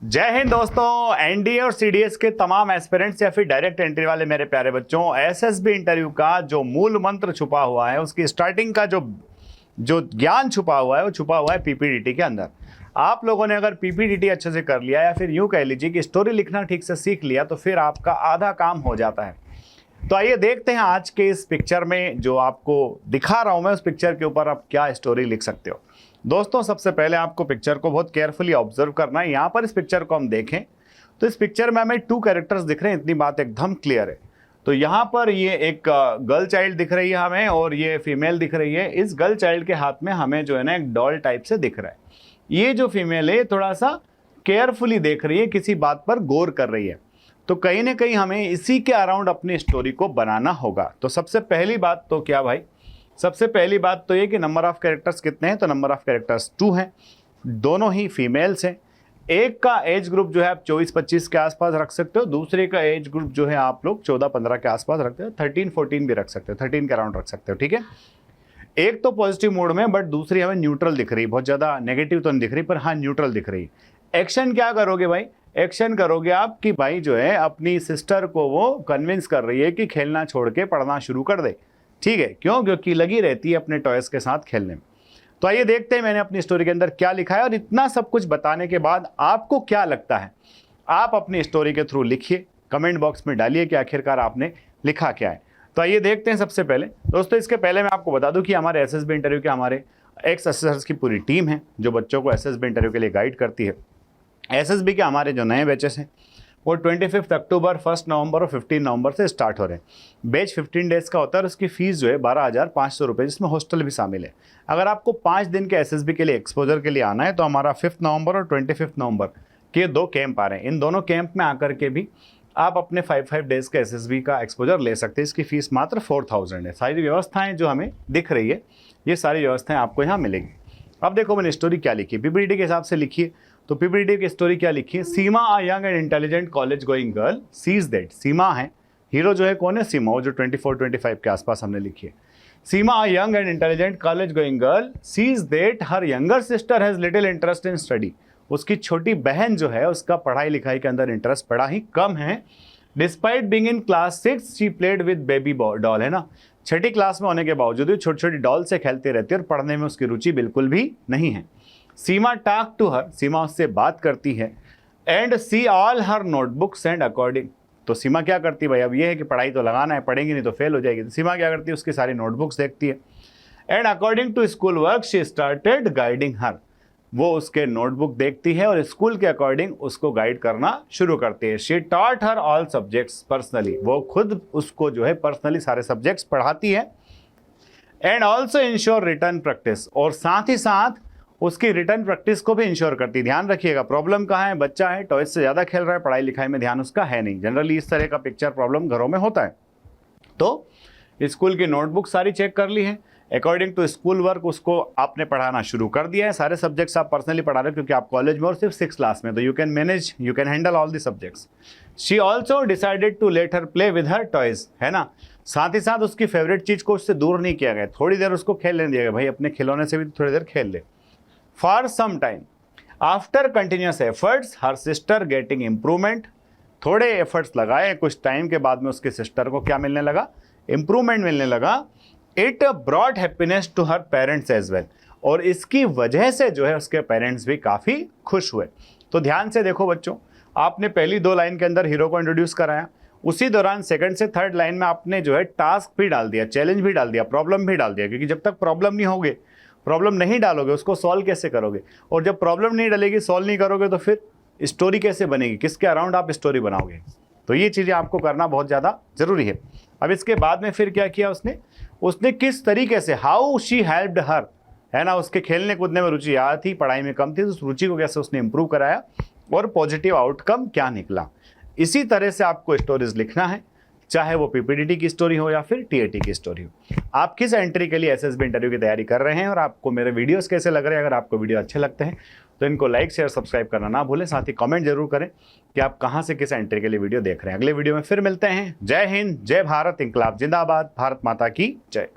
जय हिंद दोस्तों। एनडीए और सीडीएस के तमाम एस्पिरेंट्स या फिर डायरेक्ट एंट्री वाले मेरे प्यारे बच्चों, एसएसबी इंटरव्यू का जो मूल मंत्र छुपा हुआ है, उसकी स्टार्टिंग का जो जो ज्ञान छुपा हुआ है वो छुपा हुआ है पीपीडीटी के अंदर। आप लोगों ने अगर पीपीडीटी अच्छे से कर लिया या फिर यूं कह लीजिए कि स्टोरी लिखना ठीक से सीख लिया तो फिर आपका आधा काम हो जाता है। तो आइए देखते हैं आज के इस पिक्चर में जो आपको दिखा रहा हूं मैं, उस पिक्चर के ऊपर आप क्या स्टोरी लिख सकते हो। दोस्तों सबसे पहले आपको पिक्चर को बहुत केयरफुली ऑब्जर्व करना है। यहाँ पर इस पिक्चर को हम देखें तो इस पिक्चर में हमें 2 कैरेक्टर्स दिख रहे हैं, इतनी बात एकदम क्लियर है। तो यहाँ पर ये एक गर्ल चाइल्ड दिख रही है हमें और ये फीमेल दिख रही है। इस गर्ल चाइल्ड के हाथ में हमें जो है ना एक डॉल टाइप से दिख रहा है। ये जो फीमेल है थोड़ा सा केयरफुली देख रही है, किसी बात पर गौर कर रही है। तो कहीं ना कहीं हमें इसी के अराउंड अपनी स्टोरी को बनाना होगा। तो सबसे पहली बात तो क्या भाई, सबसे पहली बात तो ये कि नंबर ऑफ कैरेक्टर्स कितने हैं, तो नंबर ऑफ कैरेक्टर्स 2 हैं, दोनों ही फीमेल्स हैं। एक का एज ग्रुप जो है आप 24-25 के आसपास रख सकते हो, दूसरे का एज ग्रुप जो है आप लोग 14-15 के आसपास रखते हो, 13-14 भी रख सकते हो, 13 के अराउंड रख सकते हो, ठीक है। एक तो पॉजिटिव मूड में, बट दूसरी हमें न्यूट्रल दिख रही है, बहुत ज़्यादा नेगेटिव तो नहीं दिख रही, पर हाँ न्यूट्रल दिख रही है। एक्शन क्या करोगे भाई, एक्शन करोगे आप कि भाई जो है अपनी सिस्टर को वो कन्विंस कर रही है कि खेलना छोड़ के पढ़ना शुरू कर दे, ठीक है। क्यों? क्योंकि लगी रहती है अपने टॉयज के साथ खेलने में। तो आइए देखते हैं मैंने अपनी स्टोरी के अंदर क्या लिखा है, और इतना सब कुछ बताने के बाद आपको क्या लगता है आप अपनी स्टोरी के थ्रू लिखिए, कमेंट बॉक्स में डालिए कि आखिरकार आपने लिखा क्या है। तो आइए देखते हैं। सबसे पहले दोस्तों, इसके पहले मैं आपको बता दूं कि हमारे एसएसबी इंटरव्यू के हमारे एक्स असेसर्स की पूरी टीम है जो बच्चों को एसएसबी इंटरव्यू के लिए गाइड करती है। एसएसबी के हमारे जो नए बैचेस हैं वो 25 अक्टूबर, 1 नवंबर और 15 नवंबर से स्टार्ट हो रहे हैं। बैच 15 डेज़ का होता है और उसकी फ़ीस जो है 12,500 रुपये, जिसमें हॉस्टल भी शामिल है। अगर आपको 5 दिन के एसएसबी के लिए एक्सपोजर के लिए आना है तो हमारा 5 नवंबर और 25 नवंबर के 2 कैंप आ रहे हैं। इन दोनों कैंप में आकर के भी आप अपने 5 डेज़ के एसएसबी का एक्सपोजर ले सकते हैं। इसकी फ़ीस मात्र 4,000 है। सारी व्यवस्थाएँ जो हमें दिख रही है, ये सारी व्यवस्थाएँ आपको यहाँ मिलेगी। अब देखो मैंने स्टोरी क्या लिखी, पीपीटी के हिसाब से लिखी है। तो पीपीटी की स्टोरी क्या लिखी है, Seema a young and intelligent college going girl sees that. Seema है, हीरो जो है कौन है, सीमा, वो जो 24-25 के आसपास हमने लिखी है। Seema a young and intelligent college going girl sees that her younger sister has little interest in study. उसकी छोटी बहन जो है उसका पढ़ाई लिखाई के अंदर इंटरेस्ट बड़ा ही कम है। Despite being in class 6 she played with baby doll, है ना, 6ठी क्लास में होने के बावजूद भी छोटी छोटी डॉल से खेलती रहती है और पढ़ने में उसकी रुचि बिल्कुल भी नहीं है। सीमा टॉक टू हर, सीमा उससे बात करती है। And see all her notebooks and according, तो सीमा क्या करती है भाई, अब ये है कि पढ़ाई तो लगाना है, पढ़ेंगी नहीं तो फेल हो जाएगी। तो सीमा क्या करती है, उसकी सारी नोटबुक्स देखती है। And according to school work she started guiding her, वो उसके नोटबुक देखती है और स्कूल के अकॉर्डिंग उसको गाइड करना शुरू करती है। She taught her all subjects personally, वो खुद उसको जो है पर्सनली सारे सब्जेक्ट्स पढ़ाती है। And also ensure return practice, और साथ ही साथ उसकी रिटर्न प्रैक्टिस को भी इंश्योर करती है। ध्यान रखिएगा, प्रॉब्लम कहाँ है, बच्चा है टॉयज से ज़्यादा खेल रहा है, पढ़ाई लिखाई में ध्यान उसका है नहीं। जनरली इस तरह का पिक्चर प्रॉब्लम घरों में होता है। तो स्कूल की नोटबुक सारी चेक कर ली है, अकॉर्डिंग टू स्कूल वर्क उसको आपने पढ़ाना शुरू कर दिया है। सारे सब्जेक्ट्स आप पर्सनली पढ़ा रहे हो क्योंकि आप कॉलेज में और सिर्फ 6 क्लास में, तो you can manage, you can handle all the subjects. She also decided to let her play with her toys, है ना, साथ ही साथ उसकी फेवरेट चीज़ को उससे दूर नहीं किया गया, थोड़ी देर उसको खेलने दिया गया, भाई अपने खिलौने से भी थोड़ी देर खेल ले। For some time after continuous efforts her sister getting improvement, थोड़े एफर्ट्स लगाए, कुछ टाइम के बाद में उसके सिस्टर को क्या मिलने लगा, इम्प्रूवमेंट मिलने लगा। It brought happiness to her parents as well, और इसकी वजह से जो है उसके पेरेंट्स भी काफ़ी खुश हुए। तो ध्यान से देखो बच्चों, आपने पहली 2 लाइन के अंदर हीरो को इंट्रोड्यूस कराया, उसी दौरान सेकंड से थर्ड लाइन में आपने जो है टास्क भी डाल दिया, चैलेंज भी डाल दिया, प्रॉब्लम भी डाल दिया, क्योंकि जब तक प्रॉब्लम नहीं होगे, प्रॉब्लम नहीं डालोगे, उसको सॉल्व कैसे करोगे, और जब प्रॉब्लम नहीं डलेगी, सॉल्व नहीं करोगे, तो फिर स्टोरी कैसे बनेगी, किसके अराउंड आप स्टोरी बनाओगे। तो ये चीज़ें आपको करना बहुत ज़्यादा ज़रूरी है। अब इसके बाद में फिर क्या किया उसने किस तरीके से, हाउ शी हेल्प्ड हर, है ना, उसके खेलने कूदने में रुचि ज़्यादा थी, पढ़ाई में कम थी, तो उस रुचि को कैसे उसने इंप्रूव कराया और पॉजिटिव आउटकम क्या निकला। इसी तरह से आपको स्टोरीज लिखना है, चाहे वो पीपीडीटी की स्टोरी हो या फिर टीएटी की स्टोरी हो। आप किस एंट्री के लिए एसएसबी इंटरव्यू की तैयारी कर रहे हैं और आपको मेरे वीडियोस कैसे लग रहे हैं। अगर आपको वीडियो अच्छे लगते हैं तो इनको लाइक शेयर सब्सक्राइब करना ना भूलें, साथ ही कमेंट जरूर करें कि आप कहां से किस एंट्री के लिए वीडियो देख रहे हैं। अगले वीडियो में फिर मिलते हैं। जय हिंद, जय भारत, इंकलाब जिंदाबाद, भारत माता की जय।